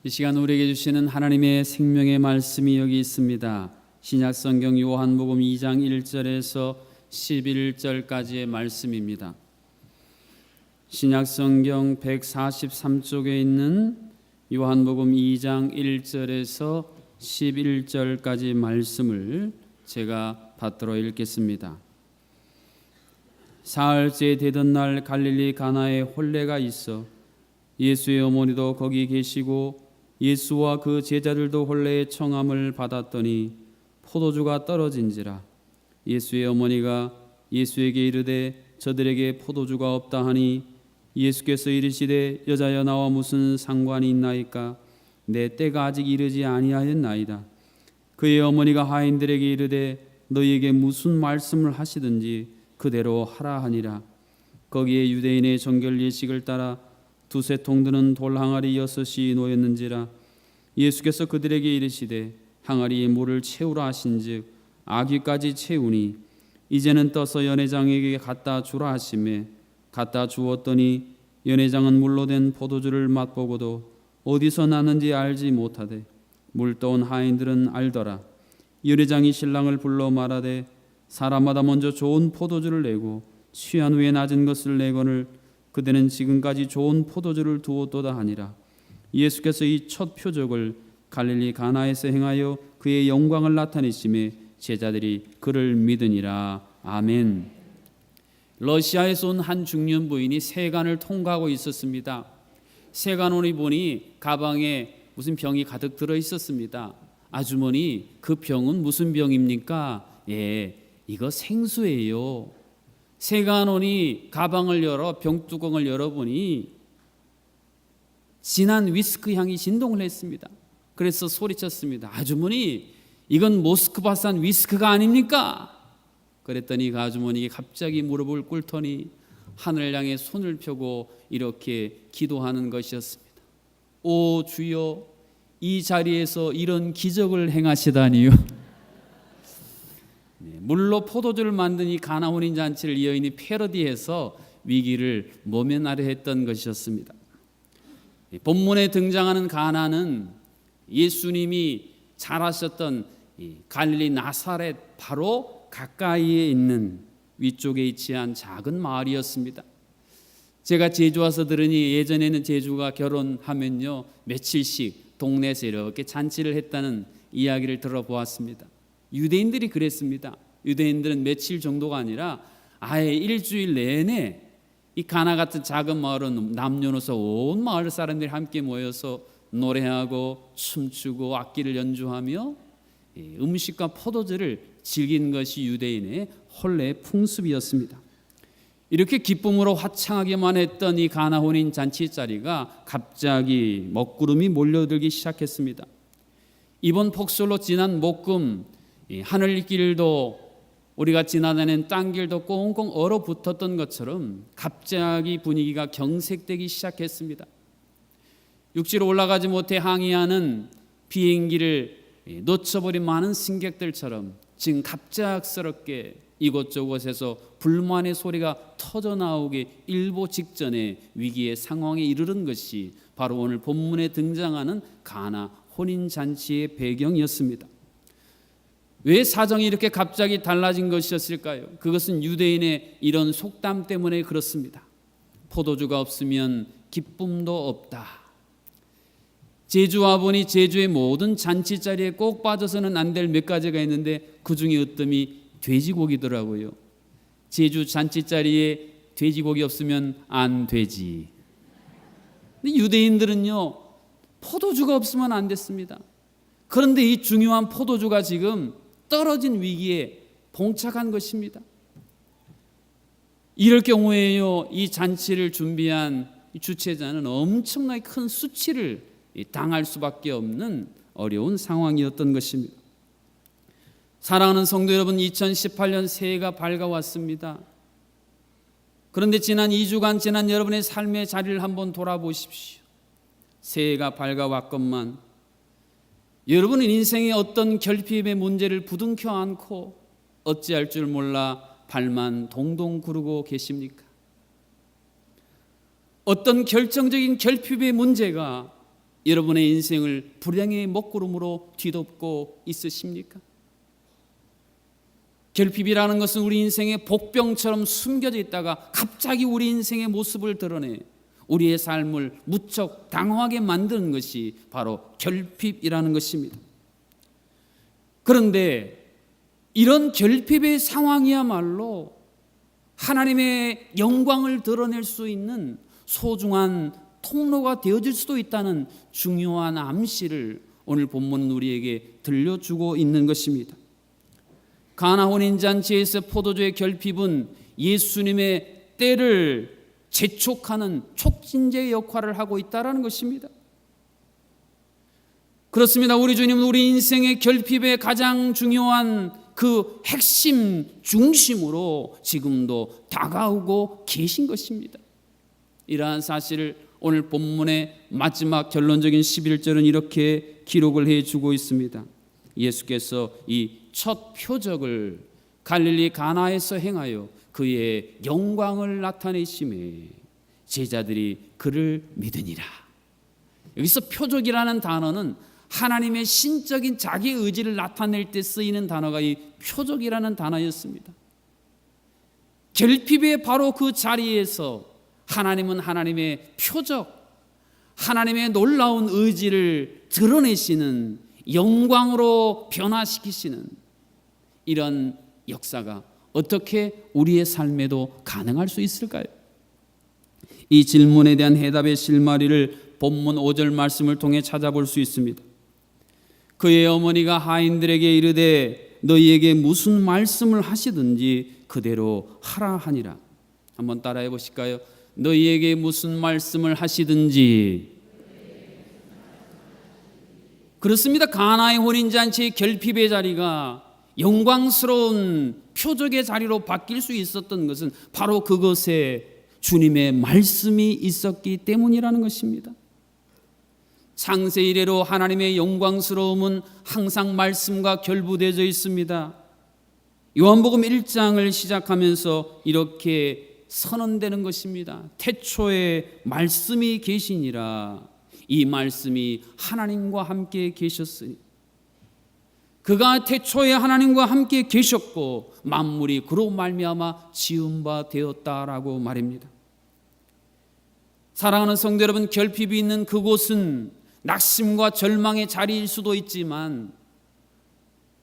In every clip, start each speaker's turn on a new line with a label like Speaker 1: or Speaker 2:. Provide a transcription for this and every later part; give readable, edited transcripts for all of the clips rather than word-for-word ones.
Speaker 1: 이 시간 우리에게 주시는 하나님의 생명의 말씀이 여기 있습니다. 신약성경 요한복음 2장 1절에서 11절까지의 말씀입니다. 신약성경 143쪽에 있는 요한복음 2장 1절에서 11절까지 말씀을 제가 받들어 읽겠습니다. 사흘째 되던 날 갈릴리 가나에 혼례가 있어 예수의 어머니도 거기 계시고 예수와 그 제자들도 혼례의 청함을 받았더니 포도주가 떨어진지라. 예수의 어머니가 예수에게 이르되 저들에게 포도주가 없다 하니 예수께서 이르시되 여자여 나와 무슨 상관이 있나이까? 내 때가 아직 이르지 아니하였나이다. 그의 어머니가 하인들에게 이르되 너희에게 무슨 말씀을 하시든지 그대로 하라 하니라. 거기에 유대인의 정결 예식을 따라 두세 통 드는 돌 항아리 6이 놓였는지라. 예수께서 그들에게 이르시되 항아리에 물을 채우라 하신즉 아귀까지 채우니 이제는 떠서 연회장에게 갖다 주라 하시매 갖다 주었더니 연회장은 물로 된 포도주를 맛보고도 어디서 났는지 알지 못하되 물 떠온 하인들은 알더라. 연회장이 신랑을 불러 말하되 사람마다 먼저 좋은 포도주를 내고 취한 후에 낮은 것을 내거늘 그대는 지금까지 좋은 포도주를 두었도다 하니라. 예수께서 이 첫 표적을 갈릴리 가나에서 행하여 그의 영광을 나타내심에 제자들이 그를 믿으니라. 아멘. 러시아에서 온 한 중년 부인이 세간을 통과하고 있었습니다. 세간원이 보니 가방에 무슨 병이 가득 들어 있었습니다. 아주머니, 그 병은 무슨 병입니까? 이거 생수예요. 세간원이 가방을 열어 병뚜껑을 열어보니 진한 위스크 향이 진동을 했습니다. 그래서 소리쳤습니다. 아주머니, 이건 모스크바산 위스크가 아닙니까? 그랬더니 그 아주머니가 갑자기 무릎을 꿇더니 하늘을 향해 손을 펴고 이렇게 기도하는 것이었습니다. 오 주여, 이 자리에서 이런 기적을 행하시다니요. 물로 포도주를 만든 이 가나 혼인 잔치를 이 여인이 패러디해서 위기를 모면하려 했던 것이었습니다. 본문에 등장하는 가나는 예수님이 자라셨던 갈릴리 나사렛 바로 가까이에 있는 위쪽에 위치한 작은 마을이었습니다. 제가 제주 와서 들으니 예전에는 제주가 결혼하면요 며칠씩 동네에서 이렇게 잔치를 했다는 이야기를 들어보았습니다. 유대인들이 그랬습니다. 유대인들은 며칠 정도가 아니라 아예 일주일 내내 이 가나 같은 작은 마을은 남녀노소 온 마을 사람들이 함께 모여서 노래하고 춤추고 악기를 연주하며 음식과 포도주를 즐긴 것이 유대인의 혼례 풍습이었습니다. 이렇게 기쁨으로 화창하게만 했던 이 가나 혼인 잔치 자리가 갑자기 먹구름이 몰려들기 시작했습니다. 이번 폭설로 지난 목금 하늘길도 우리가 지나다니는 땅길도 꽁꽁 얼어붙었던 것처럼 갑자기 분위기가 경색되기 시작했습니다. 육지로 올라가지 못해 항의하는 비행기를 놓쳐버린 많은 승객들처럼 지금 갑작스럽게 이곳저곳에서 불만의 소리가 터져나오기 일보 직전에 위기의 상황에 이르는 것이 바로 오늘 본문에 등장하는 가나 혼인잔치의 배경이었습니다. 왜 사정이 이렇게 갑자기 달라진 것이었을까요? 그것은 유대인의 이런 속담 때문에 그렇습니다. 포도주가 없으면 기쁨도 없다. 제주와 보니 제주의 모든 잔치자리에 꼭 빠져서는 안 될 몇 가지가 있는데 그 중에 으뜸이 돼지고기더라고요. 제주 잔치자리에 돼지고기 없으면 안 되지. 근데 유대인들은요 포도주가 없으면 안 됐습니다. 그런데 이 중요한 포도주가 지금 떨어진 위기에 봉착한 것입니다. 이럴 경우에요 이 잔치를 준비한 주최자는 엄청나게 큰 수치를 당할 수밖에 없는 어려운 상황이었던 것입니다. 사랑하는 성도 여러분, 2018년 새해가 밝아왔습니다. 그런데 지난 2주간 지난 여러분의 삶의 자리를 한번 돌아보십시오. 새해가 밝아왔건만 여러분은 인생의 어떤 결핍의 문제를 부둥켜 안고 어찌할 줄 몰라 발만 동동 구르고 계십니까? 어떤 결정적인 결핍의 문제가 여러분의 인생을 불행의 먹구름으로 뒤덮고 있으십니까? 결핍이라는 것은 우리 인생의 복병처럼 숨겨져 있다가 갑자기 우리 인생의 모습을 드러내 우리의 삶을 무척 당황하게 만드는 것이 바로 결핍이라는 것입니다. 그런데 이런 결핍의 상황이야말로 하나님의 영광을 드러낼 수 있는 소중한 통로가 되어질 수도 있다는 중요한 암시를 오늘 본문은 우리에게 들려주고 있는 것입니다. 가나 혼인잔치에서 포도주의 결핍은 예수님의 때를 재촉하는 촉진제의 역할을 하고 있다는 것입니다. 그렇습니다. 우리 주님은 우리 인생의 결핍의 가장 중요한 그 핵심 중심으로 지금도 다가오고 계신 것입니다. 이러한 사실을 오늘 본문의 마지막 결론적인 11절은 이렇게 기록을 해주고 있습니다. 예수께서 이 첫 표적을 갈릴리 가나에서 행하여 그의 영광을 나타내심에 제자들이 그를 믿으니라. 여기서 표적이라는 단어는 하나님의 신적인 자기 의지를 나타낼 때 쓰이는 단어가 이 표적이라는 단어였습니다. 결핍의 바로 그 자리에서 하나님은 하나님의 표적, 하나님의 놀라운 의지를 드러내시는, 영광으로 변화시키시는 이런 역사가 어떻게 우리의 삶에도 가능할 수 있을까요? 이 질문에 대한 해답의 실마리를 본문 5절 말씀을 통해 찾아볼 수 있습니다. 그의 어머니가 하인들에게 이르되 너희에게 무슨 말씀을 하시든지 그대로 하라 하니라. 한번 따라해 보실까요? 너희에게 무슨 말씀을 하시든지. 그렇습니다. 가나의 혼인잔치의 결핍의 자리가 영광스러운 표적의 자리로 바뀔 수 있었던 것은 바로 그것에 주님의 말씀이 있었기 때문이라는 것입니다. 창세 이래로 하나님의 영광스러움은 항상 말씀과 결부되어 있습니다. 요한복음 1장을 시작하면서 이렇게 선언되는 것입니다. 태초에 말씀이 계시니라. 이 말씀이 하나님과 함께 계셨으니 그가 태초에 하나님과 함께 계셨고 만물이 그로 말미암아 지은 바 되었다라고 말입니다. 사랑하는 성도 여러분, 결핍이 있는 그곳은 낙심과 절망의 자리일 수도 있지만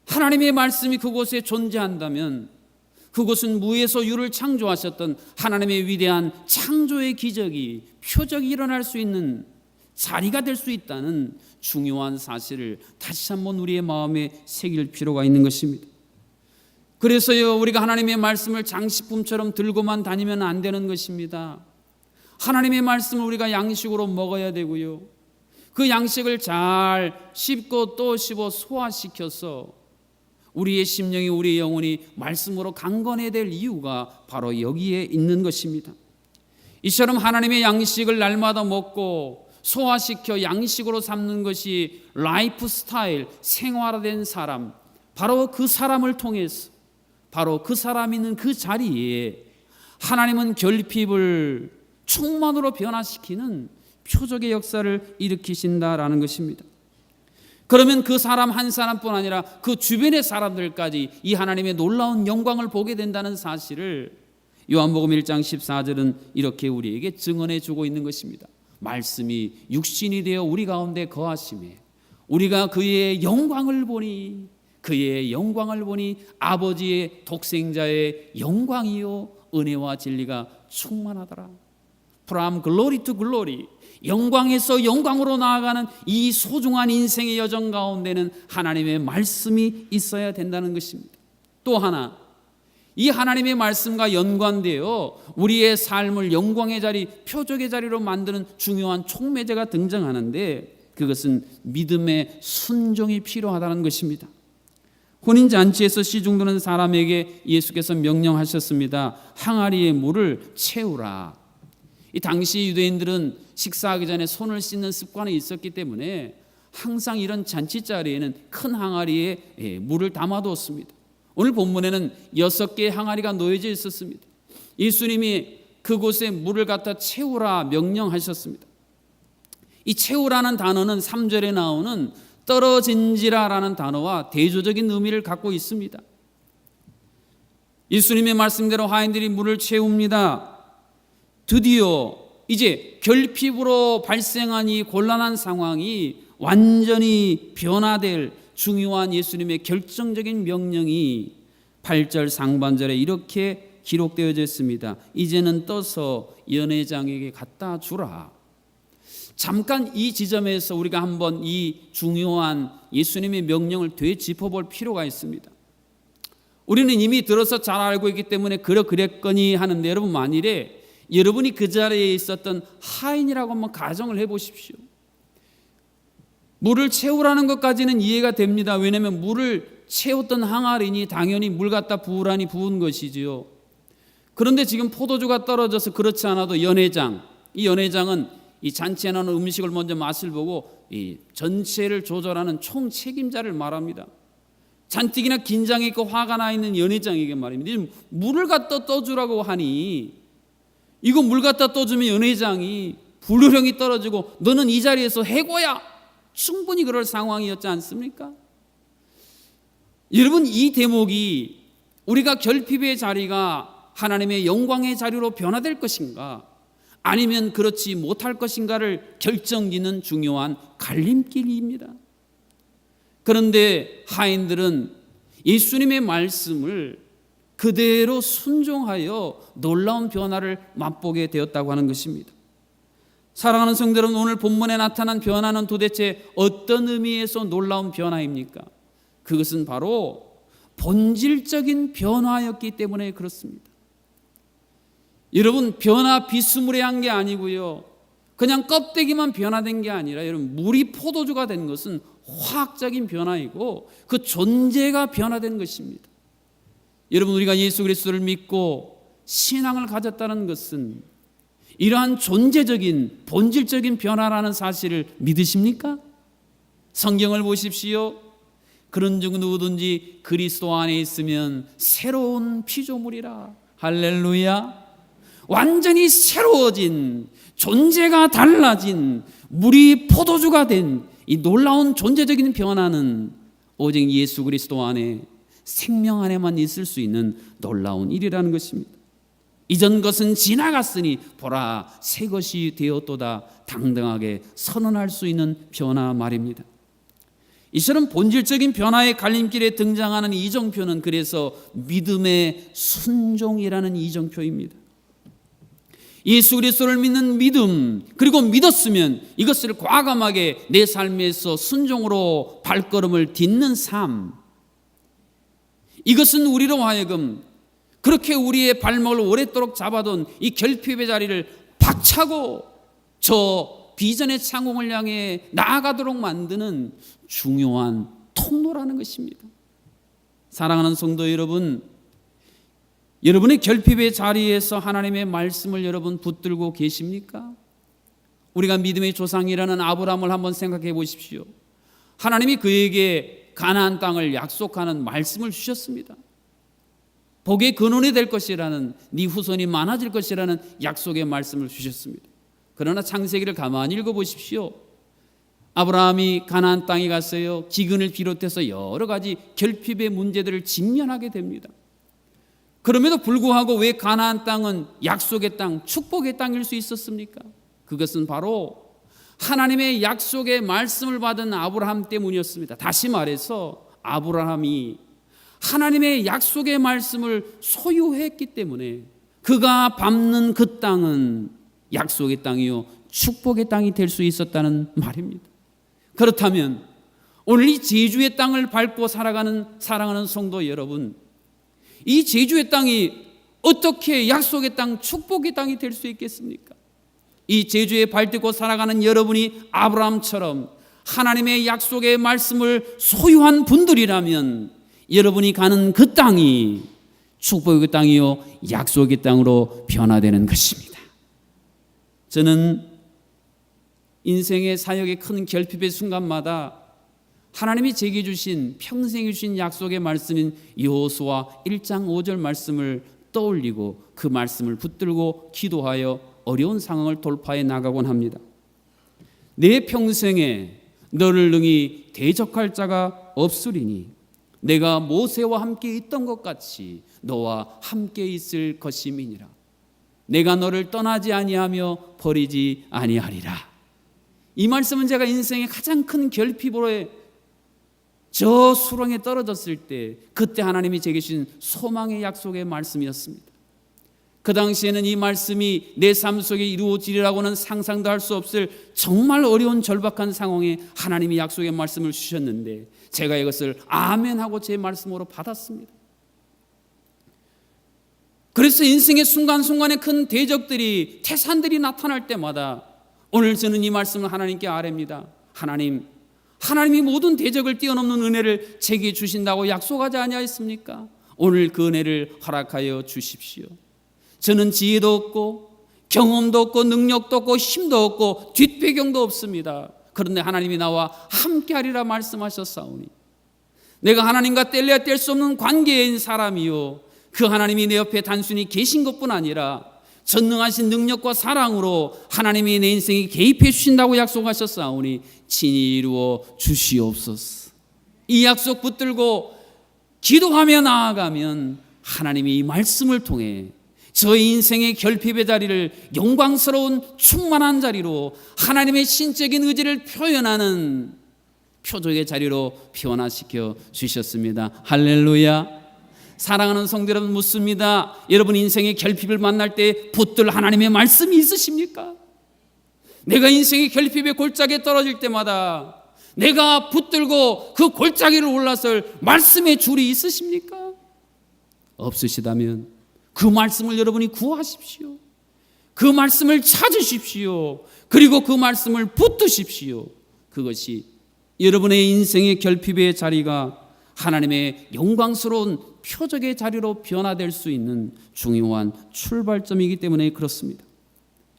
Speaker 1: 하나님의 말씀이 그곳에 존재한다면 그곳은 무에서 유를 창조하셨던 하나님의 위대한 창조의 기적이 표적이 일어날 수 있는 자리가 될 수 있다는 중요한 사실을 다시 한번 우리의 마음에 새길 필요가 있는 것입니다. 그래서요, 우리가 하나님의 말씀을 장식품처럼 들고만 다니면 안 되는 것입니다. 하나님의 말씀을 우리가 양식으로 먹어야 되고요, 그 양식을 잘 씹고 또 씹어 소화시켜서 우리의 심령이, 우리의 영혼이 말씀으로 강건해야 될 이유가 바로 여기에 있는 것입니다. 이처럼 하나님의 양식을 날마다 먹고 소화시켜 양식으로 삼는 것이 라이프 스타일, 생활화된 사람, 바로 그 사람을 통해서, 바로 그 사람이 있는 그 자리에 하나님은 결핍을 충만으로 변화시키는 표적의 역사를 일으키신다라는 것입니다. 그러면 그 사람 한 사람뿐 아니라 그 주변의 사람들까지 이 하나님의 놀라운 영광을 보게 된다는 사실을 요한복음 1장 14절은 이렇게 우리에게 증언해 주고 있는 것입니다. 말씀이 육신이 되어 우리 가운데 거하심에 우리가 그의 영광을 보니, 그의 영광을 보니 아버지의 독생자의 영광이요 은혜와 진리가 충만하더라. From glory to glory, 영광에서 영광으로 나아가는 이 소중한 인생의 여정 가운데는 하나님의 말씀이 있어야 된다는 것입니다. 또 하나, 이 하나님의 말씀과 연관되어 우리의 삶을 영광의 자리, 표적의 자리로 만드는 중요한 촉매제가 등장하는데 그것은 믿음의 순종이 필요하다는 것입니다. 혼인잔치에서 시중드는 사람에게 예수께서 명령하셨습니다. 항아리에 물을 채우라. 이 당시 유대인들은 식사하기 전에 손을 씻는 습관이 있었기 때문에 항상 이런 잔치 자리에는 큰 항아리에 물을 담아두었습니다. 오늘 본문에는 6개의 항아리가 놓여져 있었습니다. 예수님이 그곳에 물을 갖다 채우라 명령하셨습니다. 이 채우라는 단어는 3절에 나오는 떨어진지라라는 단어와 대조적인 의미를 갖고 있습니다. 예수님의 말씀대로 하인들이 물을 채웁니다. 드디어 이제 결핍으로 발생한 이 곤란한 상황이 완전히 변화될 중요한 예수님의 결정적인 명령이 8절 상반절에 이렇게 기록되어져 있습니다. 이제는 떠서 연회장에게 갖다 주라. 잠깐 이 지점에서 우리가 한번 이 중요한 예수님의 명령을 되짚어볼 필요가 있습니다. 우리는 이미 들어서 잘 알고 있기 때문에 그랬거니 하는데, 여러분 만일에 여러분이 그 자리에 있었던 하인이라고 한번 가정을 해보십시오. 물을 채우라는 것까지는 이해가 됩니다. 왜냐하면 물을 채웠던 항아리니 당연히 물 갖다 부으라니 부은 것이지요. 그런데 지금 포도주가 떨어져서 그렇지 않아도 연회장, 이 연회장은 이 잔치에 나오는 음식을 먼저 맛을 보고 이 전체를 조절하는 총 책임자를 말합니다. 잔뜩이나 긴장이 있고 화가 나 있는 연회장에게 말입니다. 물을 갖다 떠주라고 하니 이거 물 갖다 떠주면 연회장이 불효령이 떨어지고 너는 이 자리에서 해고야. 충분히 그럴 상황이었지 않습니까? 여러분, 이 대목이 우리가 결핍의 자리가 하나님의 영광의 자리로 변화될 것인가 아니면 그렇지 못할 것인가를 결정짓는 중요한 갈림길입니다. 그런데 하인들은 예수님의 말씀을 그대로 순종하여 놀라운 변화를 맛보게 되었다고 하는 것입니다. 사랑하는 성도 여러분, 오늘 본문에 나타난 변화는 도대체 어떤 의미에서 놀라운 변화입니까? 그것은 바로 본질적인 변화였기 때문에 그렇습니다. 여러분, 변화 비스무리한 게 아니고요, 그냥 껍데기만 변화된 게 아니라 여러분, 물이 포도주가 된 것은 화학적인 변화이고 그 존재가 변화된 것입니다. 여러분, 우리가 예수 그리스도를 믿고 신앙을 가졌다는 것은 이러한 존재적인 본질적인 변화라는 사실을 믿으십니까? 성경을 보십시오. 그런즉 누구든지 그리스도 안에 있으면 새로운 피조물이라. 할렐루야. 완전히 새로워진, 존재가 달라진, 물이 포도주가 된 이 놀라운 존재적인 변화는 오직 예수 그리스도 안에, 생명 안에만 있을 수 있는 놀라운 일이라는 것입니다. 이전 것은 지나갔으니 보라 새 것이 되었도다 당당하게 선언할 수 있는 변화 말입니다. 이처럼 본질적인 변화의 갈림길에 등장하는 이정표는 그래서 믿음의 순종이라는 이정표입니다. 예수 그리스도를 믿는 믿음, 그리고 믿었으면 이것을 과감하게 내 삶에서 순종으로 발걸음을 딛는 삶, 이것은 우리로 하여금 그렇게 우리의 발목을 오랫도록 잡아둔 이 결핍의 자리를 박차고 저 비전의 창공을 향해 나아가도록 만드는 중요한 통로라는 것입니다. 사랑하는 성도 여러분, 여러분의 결핍의 자리에서 하나님의 말씀을 여러분 붙들고 계십니까? 우리가 믿음의 조상이라는 아브라함을 한번 생각해 보십시오. 하나님이 그에게 가나안 땅을 약속하는 말씀을 주셨습니다. 복의 근원이 될 것이라는, 네 후손이 많아질 것이라는 약속의 말씀을 주셨습니다. 그러나 창세기를 가만히 읽어보십시오. 아브라함이 가나안 땅에 갔어요. 기근을 비롯해서 여러 가지 결핍의 문제들을 직면하게 됩니다. 그럼에도 불구하고 왜 가나안 땅은 약속의 땅, 축복의 땅일 수 있었습니까? 그것은 바로 하나님의 약속의 말씀을 받은 아브라함 때문이었습니다. 다시 말해서 아브라함이 하나님의 약속의 말씀을 소유했기 때문에 그가 밟는 그 땅은 약속의 땅이요 축복의 땅이 될 수 있었다는 말입니다. 그렇다면 오늘 이 제주의 땅을 밟고 살아가는 사랑하는 성도 여러분, 이 제주의 땅이 어떻게 약속의 땅, 축복의 땅이 될 수 있겠습니까? 이 제주에 발딛고 살아가는 여러분이 아브라함처럼 하나님의 약속의 말씀을 소유한 분들이라면 여러분이 가는 그 땅이 축복의 땅이요 약속의 땅으로 변화되는 것입니다. 저는 인생의 사역의 큰 결핍의 순간마다 하나님이 제게 주신, 평생에 주신 약속의 말씀인 여호수아 1장 5절 말씀을 떠올리고 그 말씀을 붙들고 기도하여 어려운 상황을 돌파해 나가곤 합니다. 내 평생에 너를 능히 대적할 자가 없으리니 내가 모세와 함께 있던 것 같이 너와 함께 있을 것임이니라. 내가 너를 떠나지 아니하며 버리지 아니하리라. 이 말씀은 제가 인생의 가장 큰 결핍으로 저 수렁에 떨어졌을 때 그때 하나님이 제게 주신 소망의 약속의 말씀이었습니다. 그 당시에는 이 말씀이 내 삶 속에 이루어지리라고는 상상도 할 수 없을 정말 어려운 절박한 상황에 하나님이 약속의 말씀을 주셨는데 제가 이것을 아멘하고 제 말씀으로 받았습니다. 그래서 인생의 순간순간에 큰 대적들이 태산들이 나타날 때마다 오늘 저는 이 말씀을 하나님께 아뢰입니다. 하나님이 모든 대적을 뛰어넘는 은혜를 제게 주신다고 약속하지 아니하였습니까? 오늘 그 은혜를 허락하여 주십시오. 저는 지혜도 없고 경험도 없고 능력도 없고 힘도 없고 뒷배경도 없습니다. 그런데 하나님이 나와 함께하리라 말씀하셨사오니 내가 하나님과 뗄래야 뗄 수 없는 관계인 사람이요 그 하나님이 내 옆에 단순히 계신 것뿐 아니라 전능하신 능력과 사랑으로 하나님이 내 인생에 개입해 주신다고 약속하셨사오니 친히 이루어 주시옵소서. 이 약속 붙들고 기도하며 나아가면 하나님이 이 말씀을 통해 저의 인생의 결핍의 자리를 영광스러운 충만한 자리로 하나님의 신적인 의지를 표현하는 표적의 자리로 변화시켜 주셨습니다. 할렐루야. 사랑하는 성도 여러분, 묻습니다. 여러분 인생의 결핍을 만날 때 붙들 하나님의 말씀이 있으십니까? 내가 인생의 결핍의 골짜기에 떨어질 때마다 내가 붙들고 그 골짜기를 올라설 말씀의 줄이 있으십니까? 없으시다면 그 말씀을 여러분이 구하십시오. 그 말씀을 찾으십시오. 그리고 그 말씀을 붙드십시오. 그것이 여러분의 인생의 결핍의 자리가 하나님의 영광스러운 표적의 자리로 변화될 수 있는 중요한 출발점이기 때문에 그렇습니다.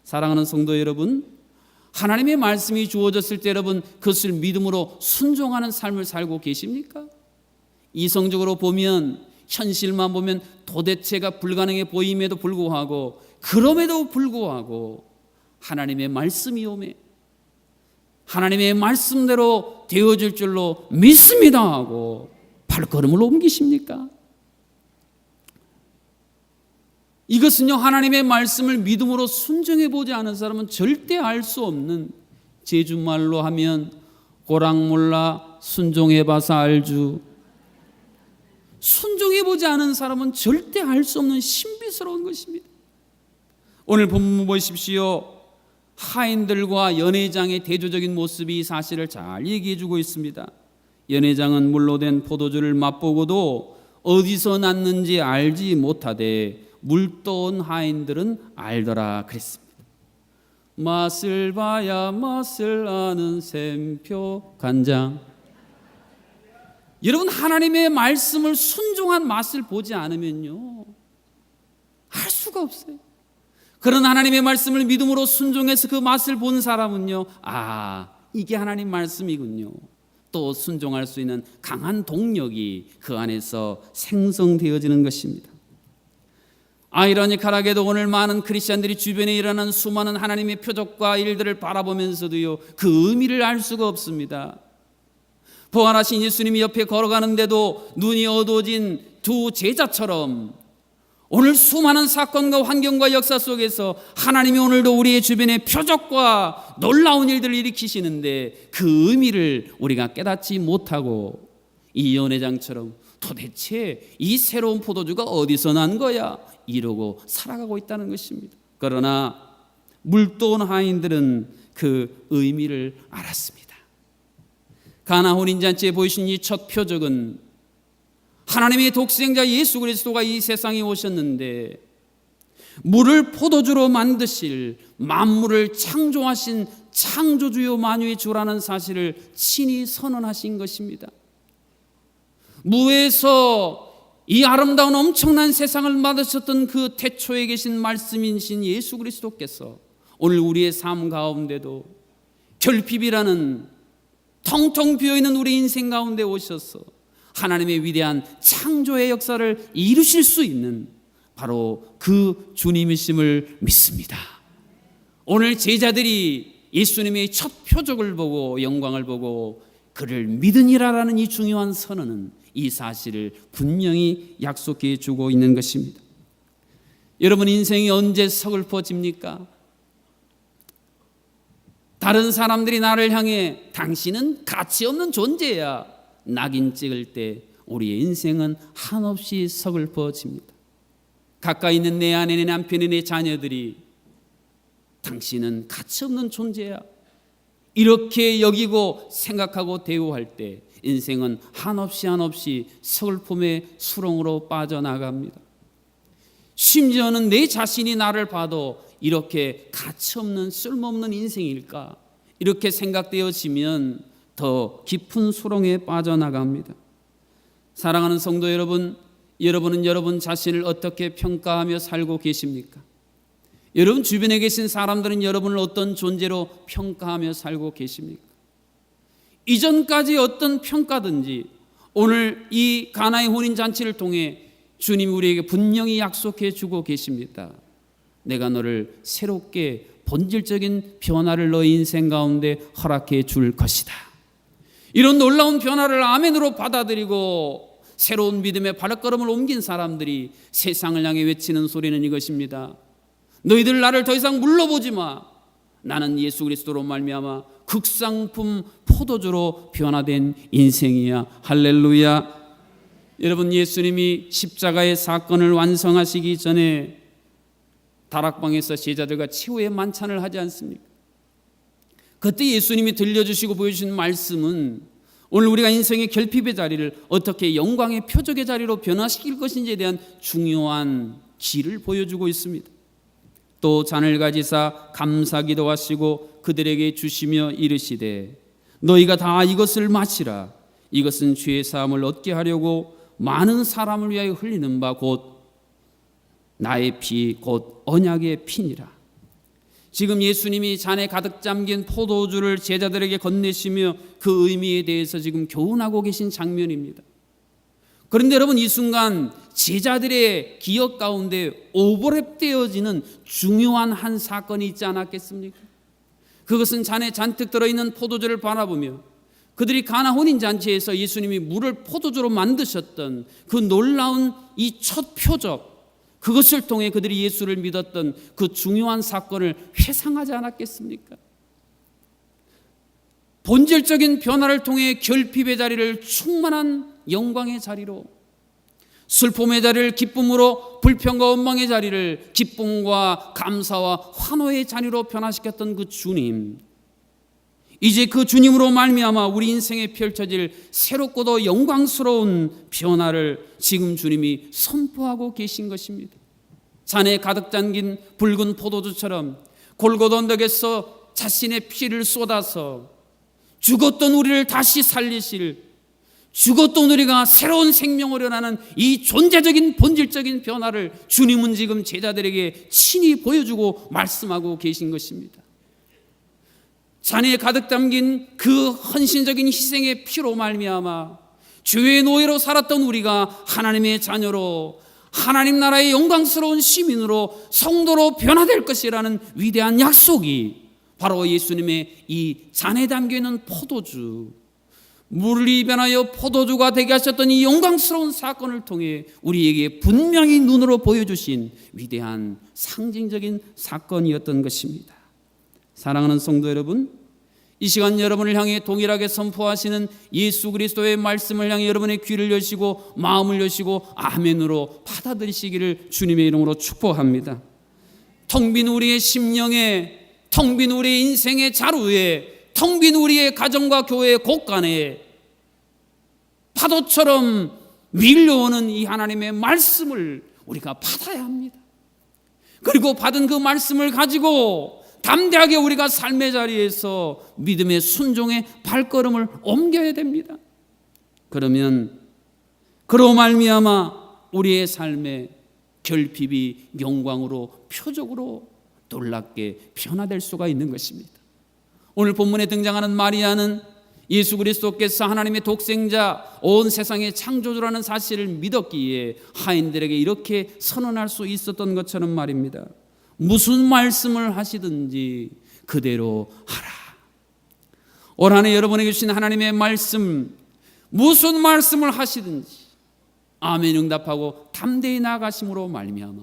Speaker 1: 사랑하는 성도 여러분, 하나님의 말씀이 주어졌을 때 여러분 그것을 믿음으로 순종하는 삶을 살고 계십니까? 이성적으로 보면 현실만 보면 도대체가 불가능해 보임에도 불구하고 그럼에도 불구하고 하나님의 말씀이 오매 하나님의 말씀대로 되어질 줄로 믿습니다 하고 발걸음을 옮기십니까? 이것은요 하나님의 말씀을 믿음으로 순종해 보지 않은 사람은 절대 알 수 없는 제주말로 하면 고랑몰라 순종해봐서 알주. 순종해보지 않은 사람은 절대 알 수 없는 신비스러운 것입니다. 오늘 본문 보십시오. 하인들과 연회장의 대조적인 모습이 이 사실을 잘 얘기해주고 있습니다. 연회장은 물로 된 포도주를 맛보고도 어디서 났는지 알지 못하되 물떠온 하인들은 알더라 그랬습니다. 맛을 봐야 맛을 아는 샘표 간장. 여러분 하나님의 말씀을 순종한 맛을 보지 않으면요 알 수가 없어요. 그런 하나님의 말씀을 믿음으로 순종해서 그 맛을 본 사람은요 이게 하나님 말씀이군요. 또 순종할 수 있는 강한 동력이 그 안에서 생성되어지는 것입니다. 아이러니컬하게도 오늘 많은 크리스찬들이 주변에 일어나는 수많은 하나님의 표적과 일들을 바라보면서도요 그 의미를 알 수가 없습니다. 부활하신 예수님이 옆에 걸어가는데도 눈이 어두워진 두 제자처럼 오늘 수많은 사건과 환경과 역사 속에서 하나님이 오늘도 우리의 주변에 표적과 놀라운 일들을 일으키시는데 그 의미를 우리가 깨닫지 못하고 이 연회장처럼 도대체 이 새로운 포도주가 어디서 난 거야? 이러고 살아가고 있다는 것입니다. 그러나 물떠온 하인들은 그 의미를 알았습니다. 가나 혼인잔치에 보이신 이 첫 표적은 하나님의 독생자 예수 그리스도가 이 세상에 오셨는데 물을 포도주로 만드실 만물을 창조하신 창조주요 만유의 주라는 사실을 친히 선언하신 것입니다. 무에서 이 아름다운 엄청난 세상을 만드셨던 그 태초에 계신 말씀이신 예수 그리스도께서 오늘 우리의 삶 가운데도 결핍이라는 텅텅 비어있는 우리 인생 가운데 오셔서 하나님의 위대한 창조의 역사를 이루실 수 있는 바로 그 주님이심을 믿습니다. 오늘 제자들이 예수님의 첫 표적을 보고 영광을 보고 그를 믿으니라라는 이 중요한 선언은 이 사실을 분명히 약속해 주고 있는 것입니다. 여러분, 인생이 언제 서글퍼집니까? 다른 사람들이 나를 향해 당신은 가치 없는 존재야 낙인 찍을 때 우리의 인생은 한없이 서글퍼집니다. 가까이 있는 내 아내, 내 남편이, 내 자녀들이 당신은 가치 없는 존재야 이렇게 여기고 생각하고 대우할 때 인생은 한없이 서글픔의 수렁으로 빠져나갑니다. 심지어는 내 자신이 나를 봐도 이렇게 가치없는 쓸모없는 인생일까 이렇게 생각되어지면 더 깊은 수렁에 빠져나갑니다. 사랑하는 성도 여러분, 여러분은 여러분 자신을 어떻게 평가하며 살고 계십니까? 여러분 주변에 계신 사람들은 여러분을 어떤 존재로 평가하며 살고 계십니까? 이전까지 어떤 평가든지 오늘 이 가나의 혼인잔치를 통해 주님이 우리에게 분명히 약속해 주고 계십니다. 내가 너를 새롭게 본질적인 변화를 너의 인생 가운데 허락해 줄 것이다. 이런 놀라운 변화를 아멘으로 받아들이고 새로운 믿음의 발걸음을 옮긴 사람들이 세상을 향해 외치는 소리는 이것입니다. 너희들 나를 더 이상 물러보지 마. 나는 예수 그리스도로 말미암아 극상품 포도주로 변화된 인생이야. 할렐루야. 여러분, 예수님이 십자가의 사건을 완성하시기 전에 다락방에서 제자들과 치유의 만찬을 하지 않습니까? 그때 예수님이 들려주시고 보여주신 말씀은 오늘 우리가 인생의 결핍의 자리를 어떻게 영광의 표적의 자리로 변화시킬 것인지에 대한 중요한 길을 보여주고 있습니다. 또 잔을 가지사 감사 기도하시고 그들에게 주시며 이르시되 너희가 다 이것을 마시라. 이것은 죄의 사함을 얻게 하려고 많은 사람을 위하여 흘리는 바 곧 나의 피 곧 언약의 피니라. 지금 예수님이 잔에 가득 잠긴 포도주를 제자들에게 건네시며 그 의미에 대해서 지금 교훈하고 계신 장면입니다. 그런데 여러분, 이 순간 제자들의 기억 가운데 오버랩되어지는 중요한 한 사건이 있지 않았겠습니까? 그것은 잔에 잔뜩 들어있는 포도주를 바라보며 그들이 가나 혼인잔치에서 예수님이 물을 포도주로 만드셨던 그 놀라운 이 첫 표적, 그것을 통해 그들이 예수를 믿었던 그 중요한 사건을 회상하지 않았겠습니까? 본질적인 변화를 통해 결핍의 자리를 충만한 영광의 자리로, 슬픔의 자리를 기쁨으로, 불평과 원망의 자리를 기쁨과 감사와 환호의 자리로 변화시켰던 그 주님, 이제 그 주님으로 말미암아 우리 인생에 펼쳐질 새롭고도 영광스러운 변화를 지금 주님이 선포하고 계신 것입니다. 잔에 가득 잠긴 붉은 포도주처럼 골고다 언덕에서 자신의 피를 쏟아서 죽었던 우리를 다시 살리실, 죽었던 우리가 새로운 생명으로 나는 이 존재적인 본질적인 변화를 주님은 지금 제자들에게 친히 보여주고 말씀하고 계신 것입니다. 잔에 가득 담긴 그 헌신적인 희생의 피로 말미암아 죄의 노예로 살았던 우리가 하나님의 자녀로, 하나님 나라의 영광스러운 시민으로, 성도로 변화될 것이라는 위대한 약속이 바로 예수님의 이 잔에 담겨있는 포도주, 물이 변하여 포도주가 되게 하셨던 이 영광스러운 사건을 통해 우리에게 분명히 눈으로 보여주신 위대한 상징적인 사건이었던 것입니다. 사랑하는 성도 여러분, 이 시간 여러분을 향해 동일하게 선포하시는 예수 그리스도의 말씀을 향해 여러분의 귀를 여시고 마음을 여시고 아멘으로 받아들이시기를 주님의 이름으로 축복합니다. 텅 빈 우리의 심령에, 텅 빈 우리의 인생의 자루에, 텅 빈 우리의 가정과 교회의 곳간에 파도처럼 밀려오는 이 하나님의 말씀을 우리가 받아야 합니다. 그리고 받은 그 말씀을 가지고 담대하게 우리가 삶의 자리에서 믿음의 순종의 발걸음을 옮겨야 됩니다. 그러면 그로 말미암아 우리의 삶의 결핍이 영광으로, 표적으로 놀랍게 변화될 수가 있는 것입니다. 오늘 본문에 등장하는 마리아는 예수 그리스도께서 하나님의 독생자, 온 세상의 창조주라는 사실을 믿었기에 하인들에게 이렇게 선언할 수 있었던 것처럼 말입니다. 무슨 말씀을 하시든지 그대로 하라. 올 한 해 여러분에게 주신 하나님의 말씀, 무슨 말씀을 하시든지 아멘 응답하고 담대히 나아가심으로 말미암아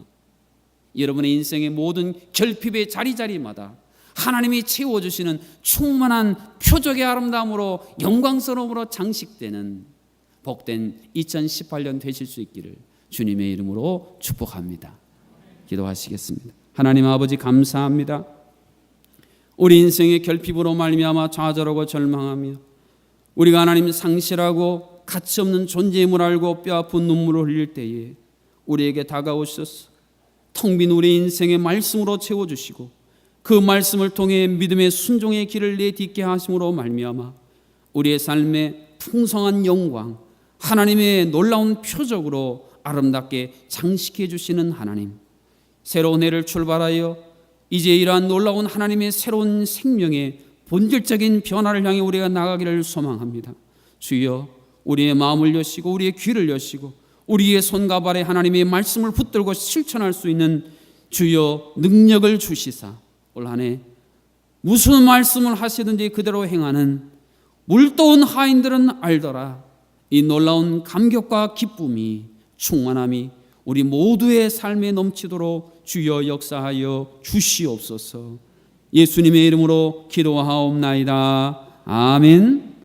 Speaker 1: 여러분의 인생의 모든 결핍의 자리자리마다 하나님이 채워주시는 충만한 표적의 아름다움으로 영광스러움으로 장식되는 복된 2018년 되실 수 있기를 주님의 이름으로 축복합니다. 기도하시겠습니다. 하나님 아버지 감사합니다. 우리 인생의 결핍으로 말미암아 좌절하고 절망하며 우리가 하나님 상실하고 가치없는 존재임을 알고 뼈아픈 눈물을 흘릴 때에 우리에게 다가오셔서 텅 빈 우리 인생의 말씀으로 채워주시고 그 말씀을 통해 믿음의 순종의 길을 내딛게 하심으로 말미암아 우리의 삶에 풍성한 영광, 하나님의 놀라운 표적으로 아름답게 장식해 주시는 하나님, 새로운 해를 출발하여 이제 이러한 놀라운 하나님의 새로운 생명의 본질적인 변화를 향해 우리가 나가기를 소망합니다. 주여, 우리의 마음을 여시고 우리의 귀를 여시고 우리의 손과 발에 하나님의 말씀을 붙들고 실천할 수 있는 주여 능력을 주시사 올 한 해 무슨 말씀을 하시든지 그대로 행하는 물도온 하인들은 알더라. 이 놀라운 감격과 기쁨이 충만함이 우리 모두의 삶에 넘치도록 주여 역사하여 주시옵소서. 예수님의 이름으로 기도하옵나이다. 아멘.